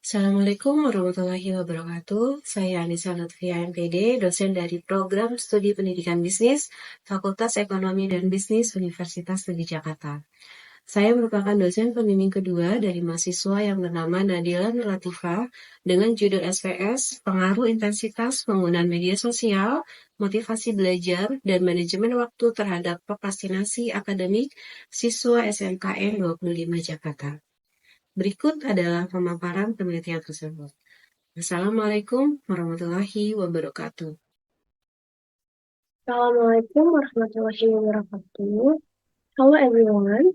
Assalamualaikum warahmatullahi wabarakatuh. Saya Anissa Lutfia MPD, dosen dari Program Studi Pendidikan Bisnis, Fakultas Ekonomi dan Bisnis Universitas Negeri Jakarta. Saya merupakan dosen pembimbing kedua dari mahasiswa yang bernama Nadila Nur Latifah dengan judul SPS, Pengaruh Intensitas Penggunaan Media Sosial, Motivasi Belajar, dan Manajemen Waktu terhadap Prokrastinasi Akademik Siswa SMKN 25 Jakarta. Berikut adalah pemaparan penelitian tersebut. Assalamualaikum warahmatullahi wabarakatuh. Assalamualaikum warahmatullahi wabarakatuh. Hello everyone.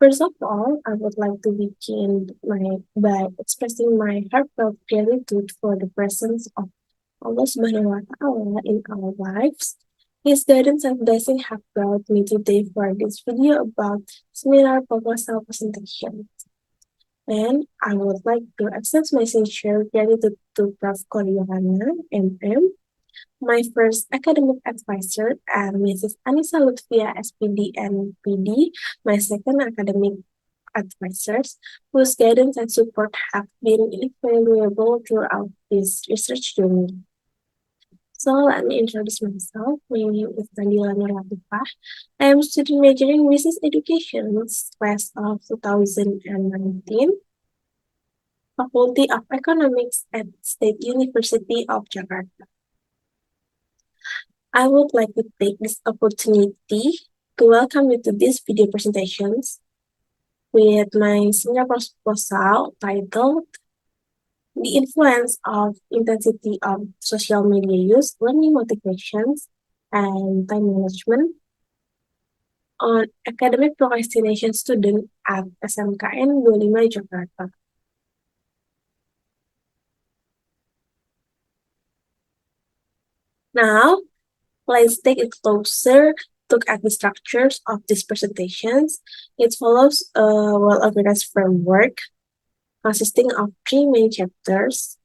First of all, I would like to begin by expressing my heartfelt gratitude for the presence of Allah Subhanahu wa Ta'ala in our lives. His guidance and blessing have brought me today for this video about seminar proposal presentation. And I would like to extend my sincere gratitude to Prof. Koryana, MM, my first academic advisor, and Mrs. Anissa Lutfia, SPD and PD, my second academic advisors, whose guidance and support have been invaluable throughout this research journey. So let me introduce myself. My name is Nadila Nur Latifah. I am student majoring in business education, class of 2019, Faculty of Economics at State University of Jakarta. I would like to take this opportunity to welcome you to this video presentations with my seminar proposal titled The Influence of Intensity of Social Media Use, Learning Motivations, and Time Management on Academic Procrastination Student at SMKN 25 Jakarta. Now, let's take a closer look at the structures of these presentations. It follows a well-organized framework consisting of 3 main chapters.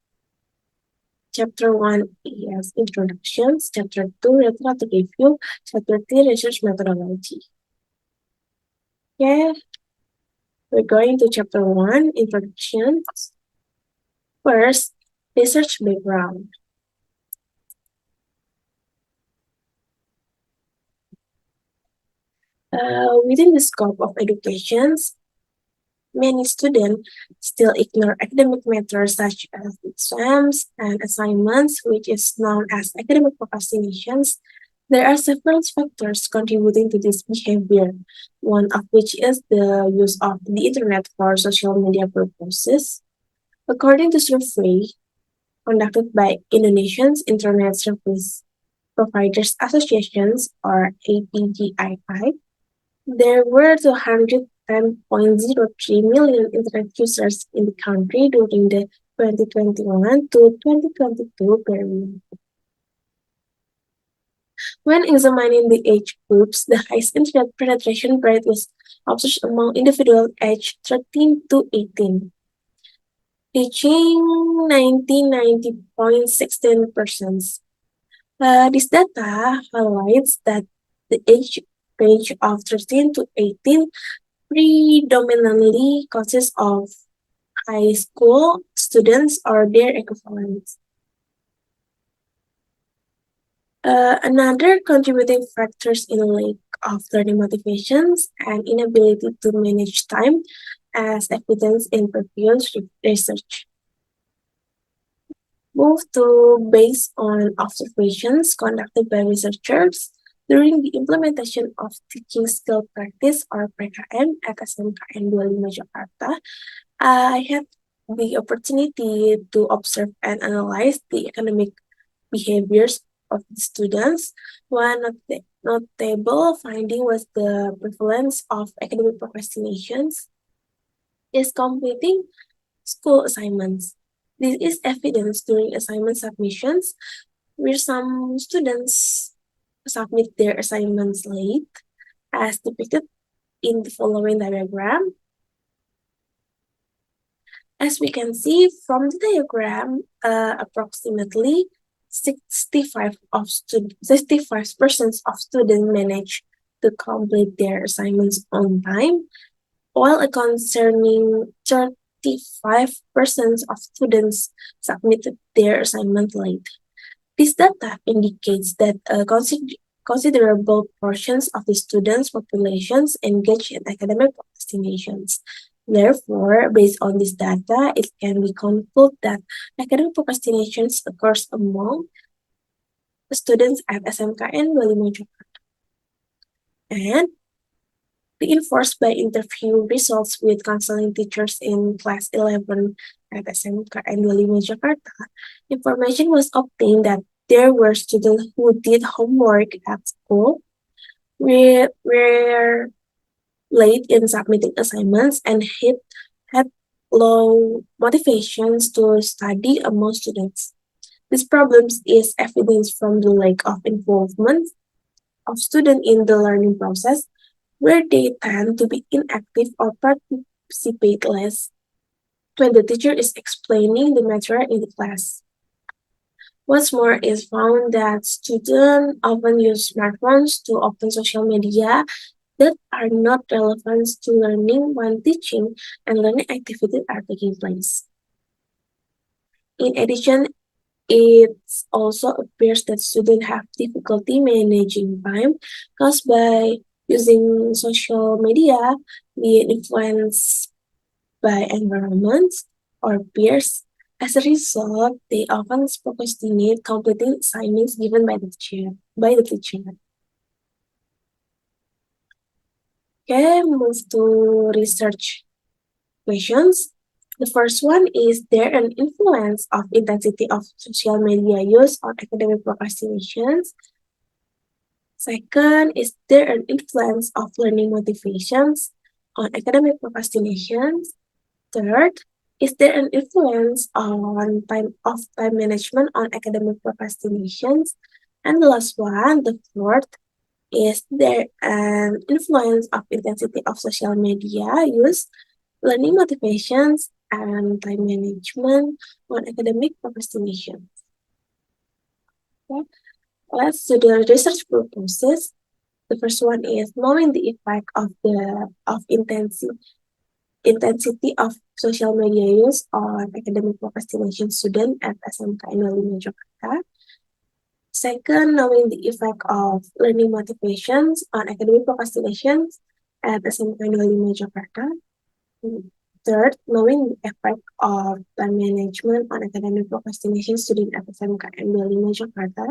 Chapter 1 is Introductions, Chapter 2 Retroactive Review, Chapter 3 Research Methodology. Okay, we're going to Chapter 1, Introductions. First, research background. Within the scope of educations, many students still ignore academic matters such as exams and assignments, which is known as academic procrastinations. There are several factors contributing to this behavior, one of which is the use of the internet for social media purposes. According to survey conducted by Indonesian Internet Service Providers Associations, or APGII, there were 210.03 million internet users in the country during the 2021 to 2022 period. When examining the age groups, the highest internet penetration rate was observed among individuals aged 13 to 18, reaching 90.16%. This data highlights that the age range of 13 to 18 predominantly consists of high school students or their equivalents. Another contributing factors in lack of learning motivations and inability to manage time, as evidenced in previous research. Move to based on observations conducted by researchers during the implementation of teaching skill practice or PKM at SMKN 25 Jakarta. I had the opportunity to observe and analyze the academic behaviors of the students. One notable finding was the prevalence of academic procrastinations is completing school assignments. This is evidenced during assignment submissions, where some students submit their assignments late, as depicted in the following diagram. As we can see from the diagram, approximately 65% of students manage to complete their assignments on time, while a concerning 55% of students submitted their assignment late. This data indicates that considerable portions of the students' populations engage in academic procrastinations. Therefore, based on this data, it can be concluded that academic procrastinations occurs among students at SMKN 25 Jakarta. And reinforced by interview results with counseling teachers in class 11 at SMKN 25 Jakarta, information was obtained that there were students who did homework at school, were late in submitting assignments, and had low motivations to study among students. This problem is evidenced from the lack of involvement of students in the learning process, where they tend to be inactive or participate less when the teacher is explaining the material in the class. What's more, is found that students often use smartphones to open social media that are not relevant to learning when teaching and learning activities are taking place. In addition, it also appears that students have difficulty managing time caused by using social media, be influenced by environments or peers. As a result, they often procrastinate completing assignments given by the teacher. Okay, move to research questions. The first one is there an influence of intensity of social media use on academic procrastinations? Second, is there an influence of learning motivations on academic procrastinations? Third, is there an influence on time management on academic procrastinations? And the last one, the fourth, is there an influence of intensity of social media use, learning motivations, and time management on academic procrastination? Okay. Let's do the research purposes. The first one is knowing the effect of intensity of social media use on academic procrastination student at SMKN 25 Jakarta. Second, knowing the effect of learning motivations on academic procrastinations at SMKN 25 Jakarta. Third, knowing the effect of time management on academic procrastination student at SMKN 25 Jakarta.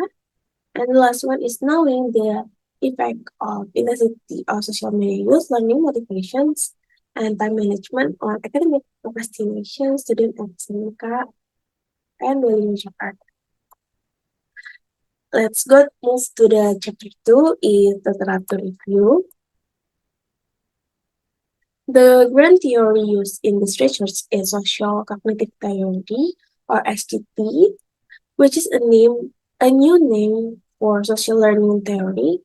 And the last one is knowing the effect of intensity of social media use, learning motivations, and time management on academic procrastination student at SMK and 25 Jakarta. Let's move to the chapter 2 is the literature review. The grand theory used in this research is social cognitive theory, or SCT, which is a new name for social learning theory,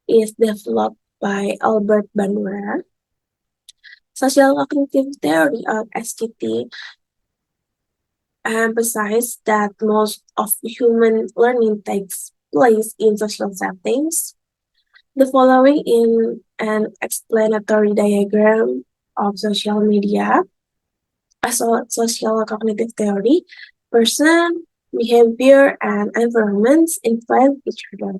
is developed by Albert Bandura. Social cognitive theory, or SCT, emphasizes that most of human learning takes place in social settings. The following is an explanatory diagram of social media. As a social cognitive theory, person, behavior, and environments influence each other.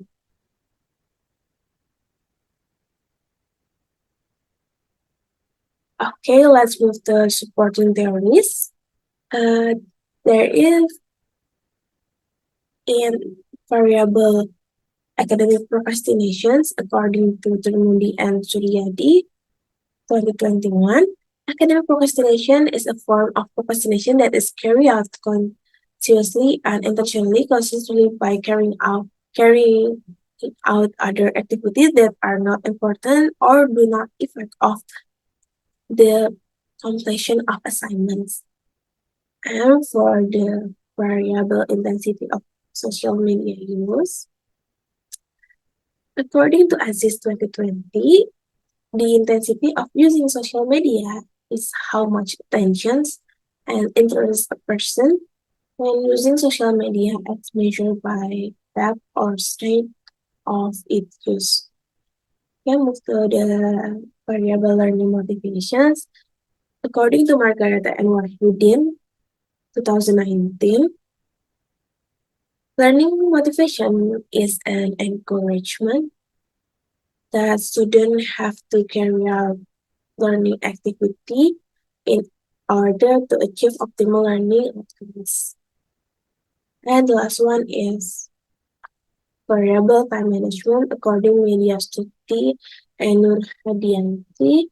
Okay, let's move to supporting theories. There is an variable academic procrastinations according to Termudi and Suryadi, 2021. Academic procrastination is a form of procrastination that is carried out consciously and intentionally, consistently by carrying out other activities that are not important or do not affect of the completion of assignments. And for the variable intensity of social media use, according to ASIS 2020, the intensity of using social media is how much attention and interest a person when using social media as measured by depth or strength of its use. Okay, move to the variable learning motivations. According to Margareta and Wahyudin, 2019, learning motivation is an encouragement that students have to carry out learning activity in order to achieve optimal learning outcomes. And the last one is variable time management according Media Stuti and Nur Hadianti.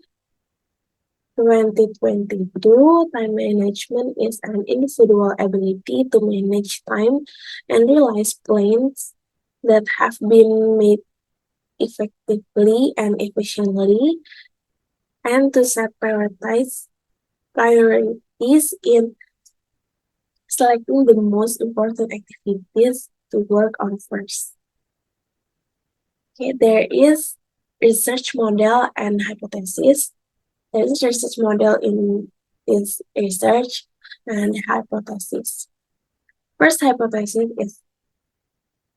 2022, time management is an individual ability to manage time and realize plans that have been made effectively and efficiently, and to set priorities in selecting the most important activities to work on first. Okay, there is research model and hypothesis. There is research model in this research and hypothesis. First hypothesis is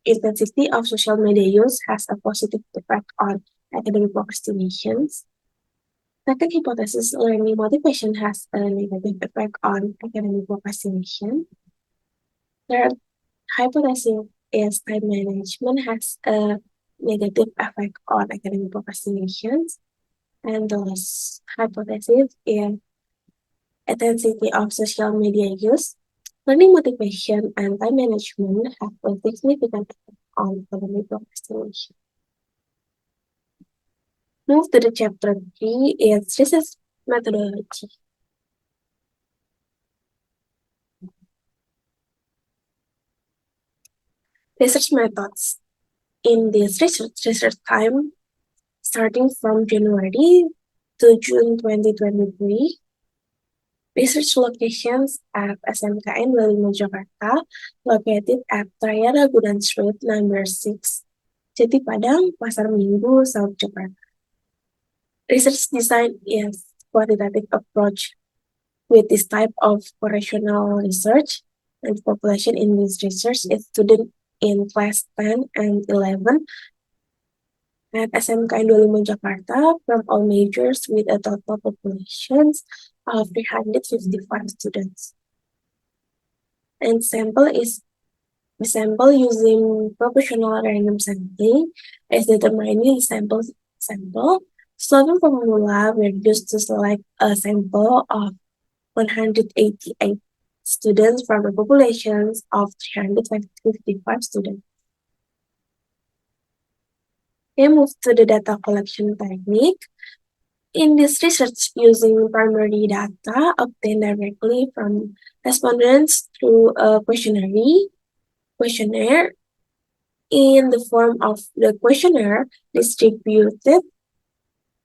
intensity of social media use has a positive effect on academic procrastinations. Second hypothesis, learning motivation has a negative effect on academic procrastination. Third hypothesis is time management has a negative effect on academic procrastinations. And the last hypothesis is intensity of social media use. Learning motivation and time management have a significant effect on academic procrastination. Move to the chapter 3 is research methodology. Research methods. In this research time, starting from January to June 2023, research locations at SMKN 25 Jakarta, located at Raya Ragunan Street, number 6, Jati Padang, Pasar Minggu, South Jakarta. Research design is quantitative approach with this type of operational research, and population in this research is student in class 10 and 11 at SMKN 25 Jakarta from all majors with a total population of 355 students. And the sample using proportional random sampling is determining the sample. Solving formula were used to select a sample of 188 students from a population of 355 students. Okay, move to the data collection technique. In this research, using primary data obtained directly from respondents through a questionnaire in the form of the questionnaire distributed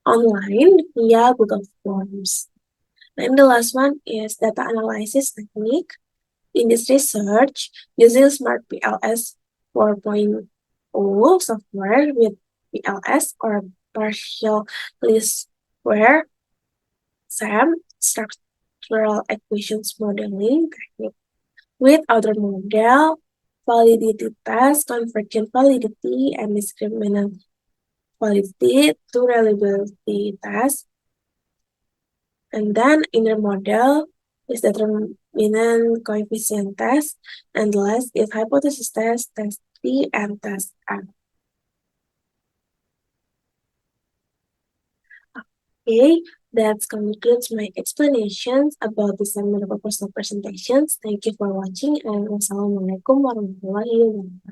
online via Google Forms. And the last one is data analysis technique. In this research, using Smart PLS 4.0 software with PLS or partial least square SAM, structural equations modeling technique, with other model, validity test, convergent validity, and discriminant validity to reliability test. And then inner model is determinant coefficient test, and the last is hypothesis test, test T, and test M. Okay, that concludes my explanations about the seminar proposal presentations. Thank you for watching, and wassalamualaikum warahmatullahi wabarakatuh.